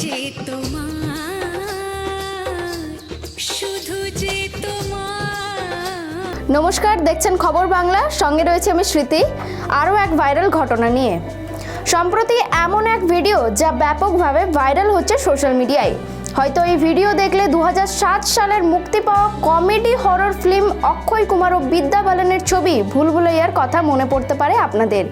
যে তোমার, শুধু যে তোমার। নমস্কার, দেখছেন খবর বাংলা, সঙ্গে রয়েছে আমি স্মৃতি। আরও এক ভাইরাল ঘটনা নিয়ে। সম্প্রতি এমন এক ভিডিও যা ব্যাপকভাবে ভাইরাল হচ্ছে সোশ্যাল মিডিয়ায়। হয়তো এই ভিডিও দেখলে 2007 সালের মুক্তি পাওয়া comedy horror film Akshay Kumar ও বিদ্যা বালানের ছবি ভুল ভুলাইয়ার কথা মনে পড়তে পারে আপনাদের।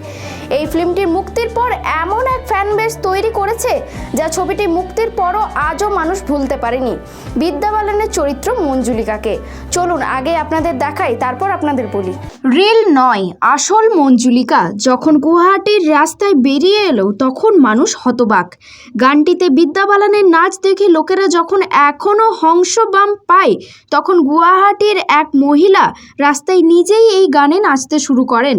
এই ফিল্মটির মুক্তির পর এমন এক ফ্যান বেস তৈরি করেছে যা ছবিটি মুক্তির পরও আজও মানুষ ভুলতে পারেনি বিদ্যা বালানের চরিত্র মঞ্জুলিকাকে। চলুন আগে আপনাদের দেখাই, তারপর আপনাদের বলি। রিল নয়, আসল মঞ্জুলিকা যখন গুয়াহাটির রাস্তায় বেরিয়ে এলো তখন মানুষ হতবাক। গানটিতে বিদ্যা বালানের নাচ দেখে লোকেরা যখন এখনও হংসবাম পায়, তখন গুয়াহাটির এক মহিলা রাস্তায় নিজেই এই গানে নাচতে শুরু করেন।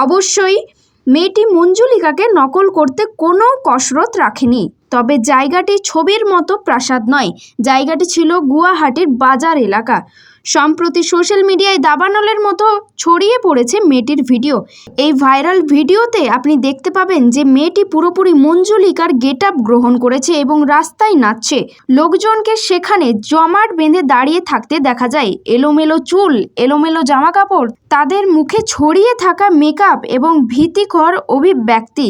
অবশ্যই মেয়েটি মঞ্জুলিকাকে নকল করতে কোনো কসরত রাখেনি, তবে জায়গাটি ছবির মতো প্রাসাদ নয়, জায়গাটি ছিল গুয়াহাটির বাজার এলাকা। সম্প্রতি সোশ্যাল মিডিয়ায় দাবানলের মতো ছড়িয়ে পড়েছে মেয়েটির ভিডিও। এই ভাইরাল ভিডিওতে আপনি দেখতে পাবেন যে মেয়েটি পুরোপুরি মঞ্জুলিকার গেটআপ গ্রহণ করেছে এবং রাস্তায় নাচছে। লোকজনকে সেখানে জমাট বেঁধে দাঁড়িয়ে থাকতে দেখা যায়। এলোমেলো চুল, এলোমেলো জামা কাপড়, তাদের মুখে ছড়িয়ে থাকা মেকআপ এবং ভীতিকর অভিব্যক্তি।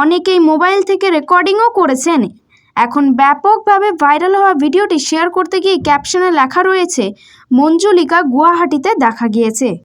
অনেকেই মোবাইল থেকে রেকর্ডিংও করেছেন। এখন ব্যাপকভাবে ভাইরাল হওয়া ভিডিওটি শেয়ার করতে গিয়ে ক্যাপশনে লেখা রয়েছে, মঞ্জুলিকা গুয়াহাটিতে দেখা গিয়েছে।